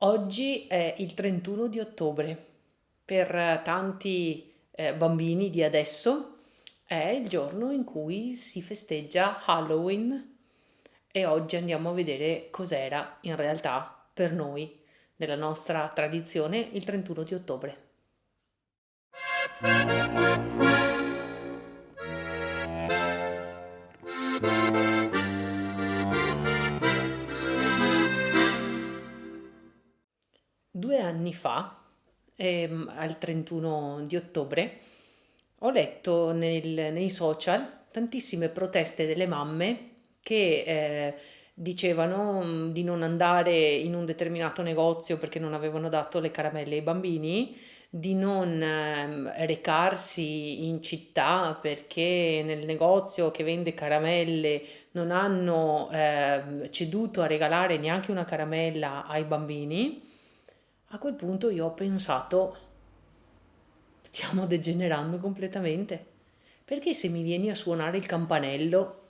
Oggi è il 31 di ottobre. Per tanti bambini di adesso è il giorno in cui si festeggia Halloween e oggi andiamo a vedere cos'era in realtà per noi, nella nostra tradizione, il 31 di ottobre. 2 anni fa, al 31 di ottobre, ho letto nei social tantissime proteste delle mamme che dicevano di non andare in un determinato negozio perché non avevano dato le caramelle ai bambini, di non recarsi in città perché nel negozio che vende caramelle non hanno ceduto a regalare neanche una caramella ai bambini. A quel punto io ho pensato, stiamo degenerando completamente. Perché se mi vieni a suonare il campanello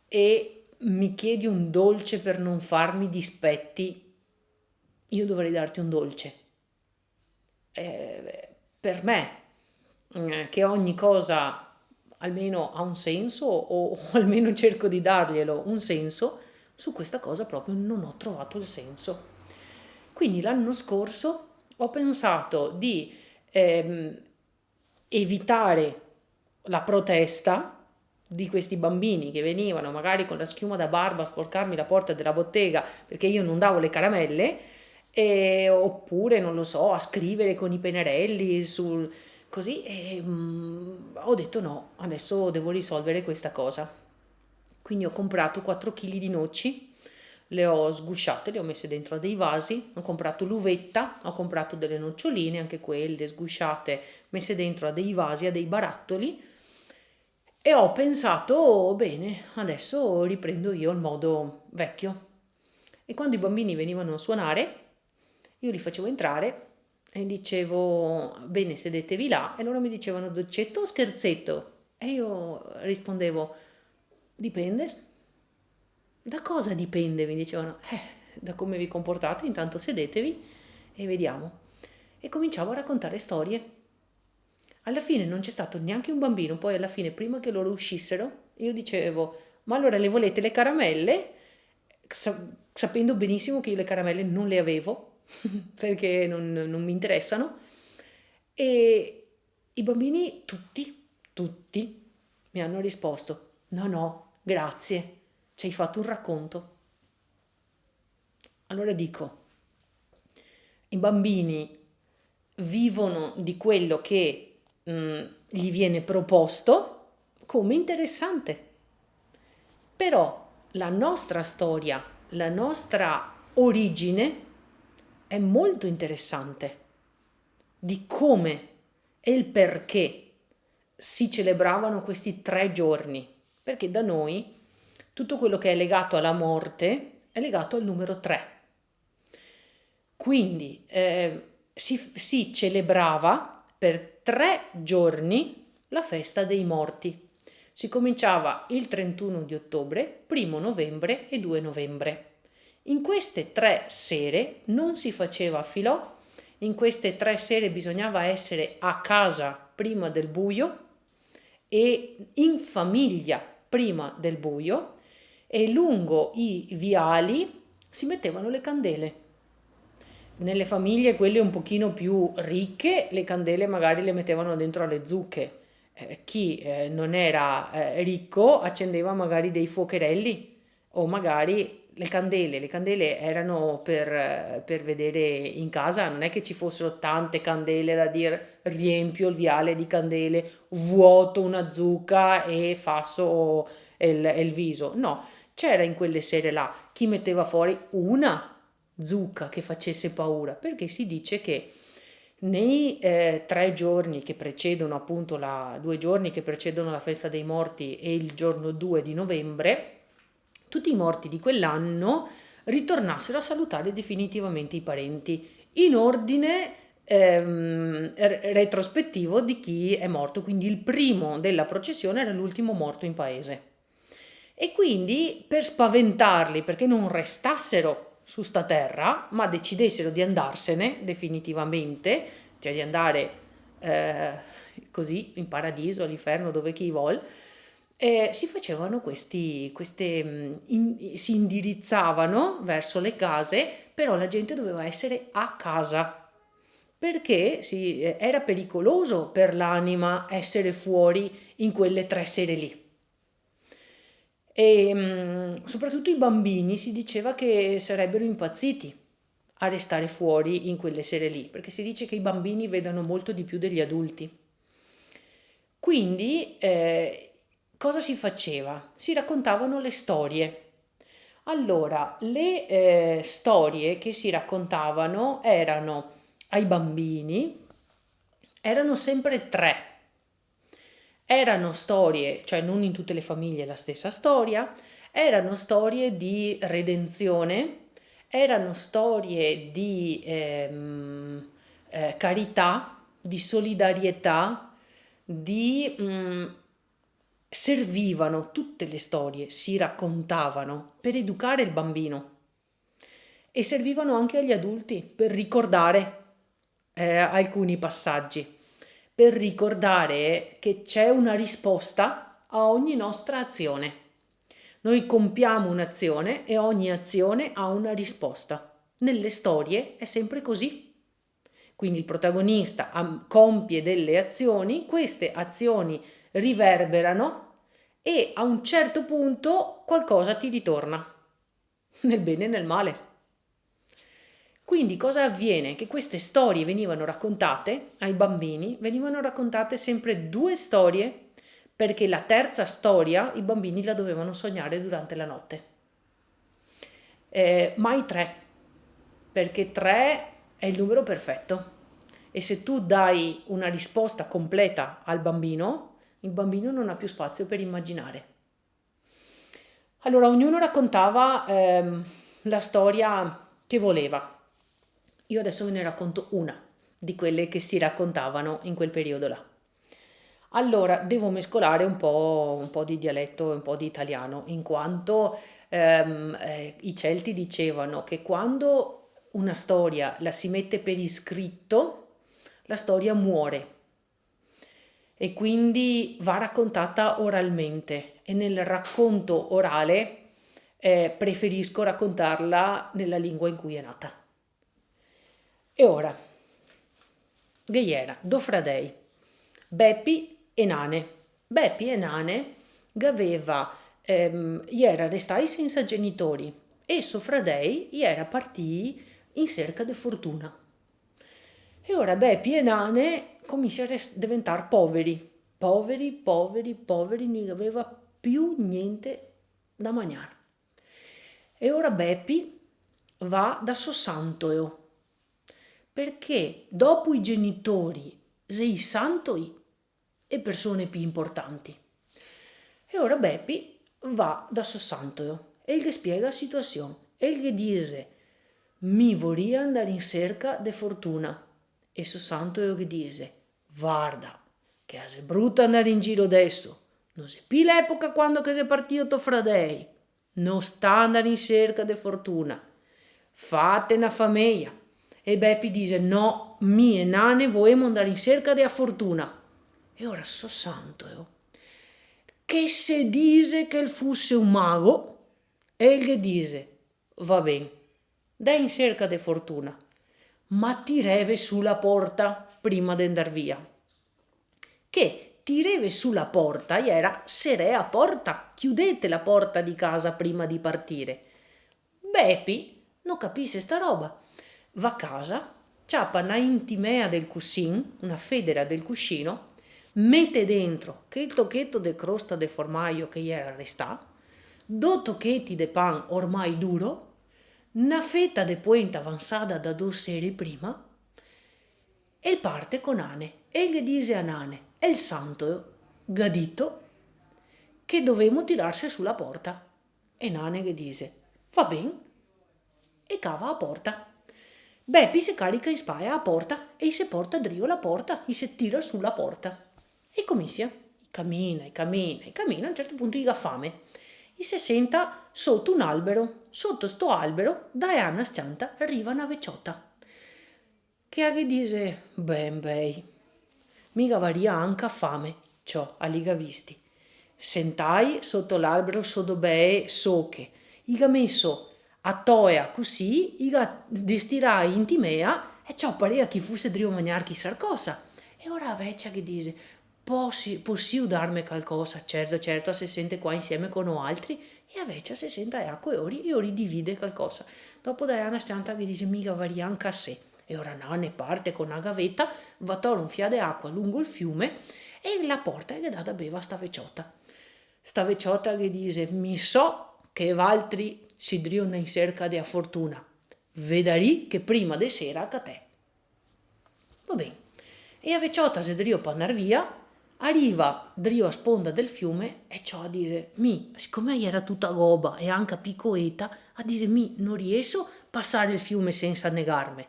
e mi chiedi un dolce per non farmi dispetti, io dovrei darti un dolce? Per me, che ogni cosa almeno ha un senso o almeno cerco di darglielo un senso, su questa cosa proprio non ho trovato il senso. Quindi l'anno scorso ho pensato di ehm, evitare la protesta di questi bambini che venivano magari con la schiuma da barba a sporcarmi la porta della bottega perché io non davo le caramelle, oppure non lo so, a scrivere con i pennarelli sul così e ho detto no, adesso devo risolvere questa cosa. Quindi ho comprato 4 kg di noci, le ho sgusciate, le ho messe dentro a dei vasi, ho comprato l'uvetta, ho comprato delle noccioline, anche quelle sgusciate, messe dentro a dei vasi, a dei barattoli e ho pensato, bene, adesso riprendo io il modo vecchio. E quando i bambini venivano a suonare, io li facevo entrare e dicevo, bene, sedetevi là, e loro mi dicevano dolcetto o scherzetto? E io rispondevo, dipende. Da cosa dipende? Mi dicevano, da come vi comportate, intanto sedetevi e vediamo. E cominciavo a raccontare storie. Alla fine non c'è stato neanche un bambino, poi alla fine, prima che loro uscissero, io dicevo, ma allora le volete le caramelle? Sapendo benissimo che io le caramelle non le avevo, perché non mi interessano. E i bambini, tutti, mi hanno risposto, no, no, grazie, ci hai fatto un racconto. Allora dico, i bambini vivono di quello che gli viene proposto come interessante. Però la nostra storia, la nostra origine è molto interessante di come e il perché si celebravano questi 3 giorni. Perché da noi tutto quello che è legato alla morte è legato al numero 3. Quindi si celebrava per 3 giorni la festa dei morti. Si cominciava il 31 di ottobre, 1 novembre e 2 novembre. In queste 3 sere non si faceva filò, in queste 3 sere bisognava essere a casa prima del buio e in famiglia prima del buio e lungo i viali si mettevano le candele. Nelle famiglie quelle un pochino più ricche, le candele magari le mettevano dentro alle zucche. Chi non era ricco accendeva magari dei fuocherelli o magari le candele. Le candele erano per vedere in casa, non è che ci fossero tante candele da dire riempio il viale di candele, vuoto una zucca e fasso il viso. No, c'era in quelle sere là chi metteva fuori una zucca che facesse paura, perché si dice che nei 3 giorni che precedono appunto 2 giorni che precedono la festa dei morti e il giorno 2 di novembre, tutti i morti di quell'anno ritornassero a salutare definitivamente i parenti in ordine retrospettivo di chi è morto, quindi il primo della processione era l'ultimo morto in paese. E quindi per spaventarli, perché non restassero su sta terra, ma decidessero di andarsene definitivamente, cioè di andare eh, così in paradiso, all'inferno, dove chi vuol, si facevano si indirizzavano verso le case, però la gente doveva essere a casa, perché era pericoloso per l'anima essere fuori in quelle 3 sere lì. E soprattutto i bambini si diceva che sarebbero impazziti a restare fuori in quelle sere lì, perché si dice che i bambini vedono molto di più degli adulti. Quindi cosa si faceva? Si raccontavano le storie. Allora, le storie che si raccontavano erano ai bambini, erano sempre 3. Erano storie, cioè non in tutte le famiglie la stessa storia, erano storie di redenzione, erano storie di carità, di solidarietà, servivano tutte le storie, si raccontavano per educare il bambino e servivano anche agli adulti per ricordare alcuni passaggi, per ricordare che c'è una risposta a ogni nostra azione. Noi compiamo un'azione e ogni azione ha una risposta. Nelle storie è sempre così. Quindi il protagonista compie delle azioni, queste azioni riverberano e a un certo punto qualcosa ti ritorna, nel bene e nel male. Quindi cosa avviene? Che queste storie venivano raccontate ai bambini, venivano raccontate sempre 2 storie, perché la terza storia i bambini la dovevano sognare durante la notte. Mai 3, perché 3 è il numero perfetto. E se tu dai una risposta completa al bambino, il bambino non ha più spazio per immaginare. Allora, ognuno raccontava la storia che voleva. Io adesso ve ne racconto una di quelle che si raccontavano in quel periodo là. Allora, devo mescolare un po' di dialetto e un po' di italiano, in quanto i Celti dicevano che quando una storia la si mette per iscritto, la storia muore e quindi va raccontata oralmente, e nel racconto orale preferisco raccontarla nella lingua in cui è nata. E ora, Ghiera, do fradei, Beppi e Nane. Beppi e Nane aveva, era restai senza genitori e suo fradei era partì in cerca di fortuna. E ora Beppi e Nane cominciano a diventare poveri, poveri, non aveva più niente da mangiare. E ora Beppi va da suo santo, perché dopo i genitori sei santoi e persone più importanti. E ora Beppi va da suo santo e gli spiega la situazione e gli dice: mi vorrei andare in cerca di fortuna. E suo santo gli dice: guarda, che è brutto andare in giro adesso, non c'è più l'epoca quando che sei partito tuo fradei, non sta andare in cerca di fortuna, fate una famiglia. E Beppi dice: no, mi e Nane vogliamo andare in cerca di fortuna. E ora so santo, che se dice che fosse un mago, e gli dice: va bene, dai in cerca di fortuna, ma tireve sulla porta prima di andare via. Che tireve sulla porta era serè a porta, chiudete la porta di casa prima di partire. Beppi non capisce sta roba, va a casa, ciappa una intimea del cuscin, una federa del cuscino, mette dentro che il tocchetto de crosta de formaio che gli era restato, 2 tocchetti de pan ormai duro, una fetta de puenta avanzata da 2 sere prima, e parte con Nane e gli dice a Nane: è il santo gadito che dovevamo tirarsi sulla porta. E Nane gli dice: va bene, e cava a porta. Beppi si carica in spaia a porta e si porta drio la porta e si tira sulla porta. E comincia, cammina, a un certo punto gli ha fame. e si senta sotto un albero. Sotto sto albero, Diana scianta, arriva una vecchiota. Che dice, ben, mica varia anche fame, ciò, aliga visti. Sentai sotto l'albero sotto be so che, iga messo a toia così, iga destirai in timea e ciò parea che fosse drio mangiare chissà cosa. E ora la vecchia che dice, possiu darmi qualcosa? Certo, si sente qua insieme con altri e la vecchia si sente acqua e ori divide qualcosa. Dopo Diana Scianta che dice, mica varia anche a sé. E ora Nane parte con una gavetta, va a un fiade acqua lungo il fiume e la porta e gli dà da beva sta vecchiota. Sta vecchiota che dice, mi so che altri si driono in cerca di fortuna. Vedari che prima di sera a te. Va bene. E la vecchiota si drio per andare via, arriva drio a sponda del fiume e ciò a dire, siccome era tutta goba e anche piccoetta, a dire, non riesco a passare il fiume senza negarmi.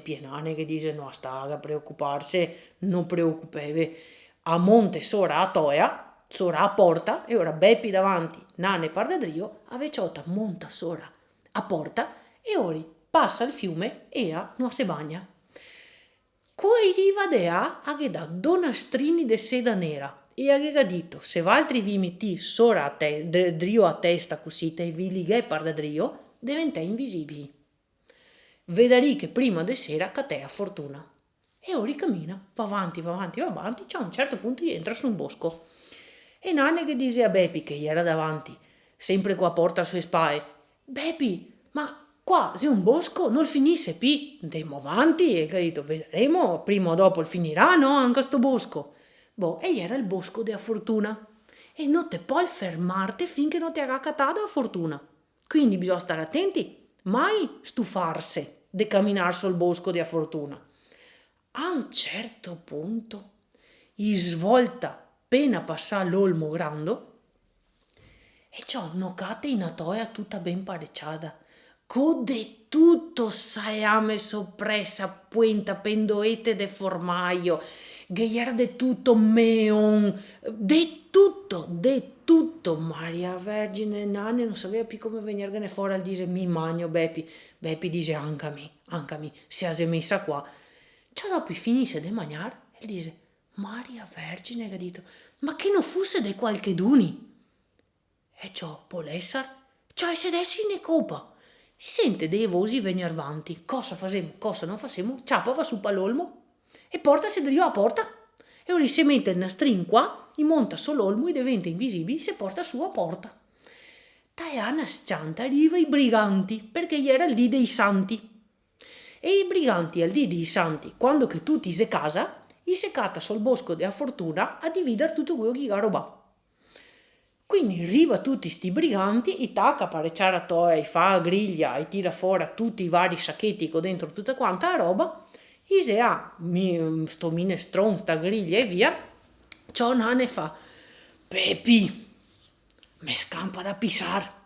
Pienane che dice, no, sta a preoccuparsi, non preoccupeve. A monte sora a toia, sora a porta, e ora Beppi davanti, Nane pardadrio, a vecchiota monta sora a porta, e ora passa il fiume e non si bagna. Coi riva dea ha da donastrini de seda nera e ha detto, se valtri vi metti sora a drio a testa così te vi lighe pardadrio, diventai invisibili. Vedari che prima di sera catea fortuna. E ora cammina, va avanti, c'è a un certo punto entra su un bosco. E Nanne che dice a Beppi, che gli era davanti, sempre qua porta sue spalle, Beppi, ma qua se un bosco non finisse più, andiamo avanti e ha detto, vedremo, prima o dopo il finirà, no, anche sto bosco. E gli era il bosco della fortuna. E non te puoi fermarti finché non ti ha catata la fortuna. Quindi bisogna stare attenti, mai stufarsi di camminare sul bosco della fortuna. A un certo punto, svolta appena passà l'olmo grande, e ciò noccate in toia tutta ben parecciata, code tutto saiame soppressa, puenta, pendoete de formaio, ghiera de tutto meon, de tutto, Maria Vergine Nane non sapeva più come venirne fuori al dire mi magno Beppi dice anche a me, si è messa qua. Ciò dopo finisce di mangiare e dice, Maria Vergine, che ha detto, ma che non fosse di qualche duni? E ciò può essere, cioè se adesso in copa, si sente dei voci venire avanti, cosa facemo, cosa non facemo, ciappa va su all'olmo e porta si drio a porta. E ora si mette il nastrin qua, monta sull'olmo e diventa invisibile, si porta su a porta. Diana Scianta arriva i briganti, perché gli era il dì dei santi. E i briganti al dì dei santi, quando che tutti si casa, gli si cata sul bosco della fortuna a dividere tutto quello che ha rubato. Quindi arriva tutti sti briganti, i tacca a parecciare a toia, i fa a griglia, e tira fuori tutti i vari sacchetti con dentro tutta quanta la roba, e se ha sto minestrone, sta griglia e via, ciò Nane fa, Beppi, me scampa da pisar.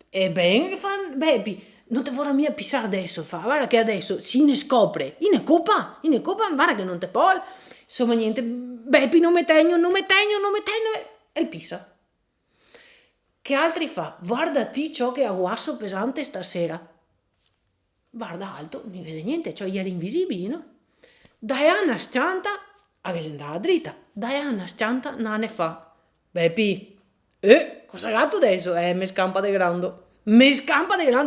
E ben fa Beppi, non te vorrà mia pisare adesso, fa, guarda che adesso si ne scopre, in copa, guarda che non te può, insomma niente, Beppi non me tegno, e il pisa. Che altri fa, guardati ciò che aguasso pesante stasera. Guarda alto, non vede niente, cioè ieri invisibile, no? Diana Scianta, che si andava dritta, Diana Scianta non ne fa. Beppi, cosa gatto adesso? Me scampa de grande.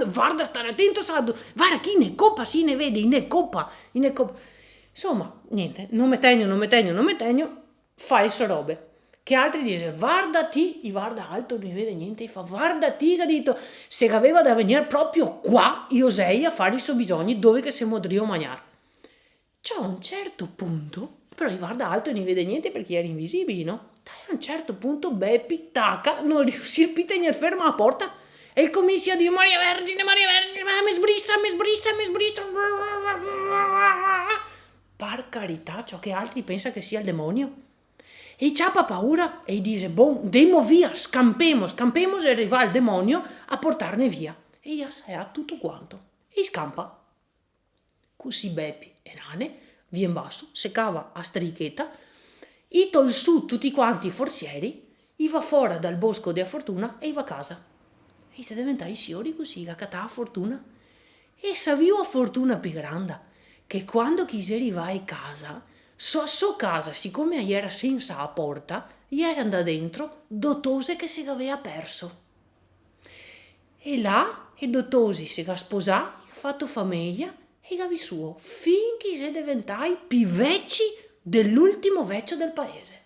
Guarda, stare attento, Saddo. Guarda, chi ne coppa, si ne vede, ne coppa. Insomma, niente, non me tegno, fai so robe. Che altri dice, guardati, e guarda alto, non vede niente, e fa, guardati, che ha detto, se aveva da venire proprio qua, io sei a fare i suoi bisogni, dove che siamo drio mangiare. C'è a un certo punto, però guarda alto e non vede niente perché era invisibile, no? A un certo punto Beppi tacca, non riuscì più a tenere ferma la porta e il commissario dice Maria Vergine, mi sbrissa. Per carità, ciò che altri pensa che sia il demonio. E ciapa paura e dice, demo via, scampemos e arriva il demonio a portarne via. E io sa tutto quanto. E scampa. Così Beppi e Nane vien basso, se cava a strichetta, tol su tutti quanti i forzieri, va fuori dal bosco della fortuna e va a casa. E si diventai signori così, la catà fortuna. E savivo a fortuna più grande, che quando chi arrivava a casa, sua casa, siccome era senza la porta, gli era da dentro dottose che si aveva perso. E là, e dottosi si era sposato, ha fatto famiglia e ha vissuto finché si diventai più vecchi dell'ultimo vecchio del paese.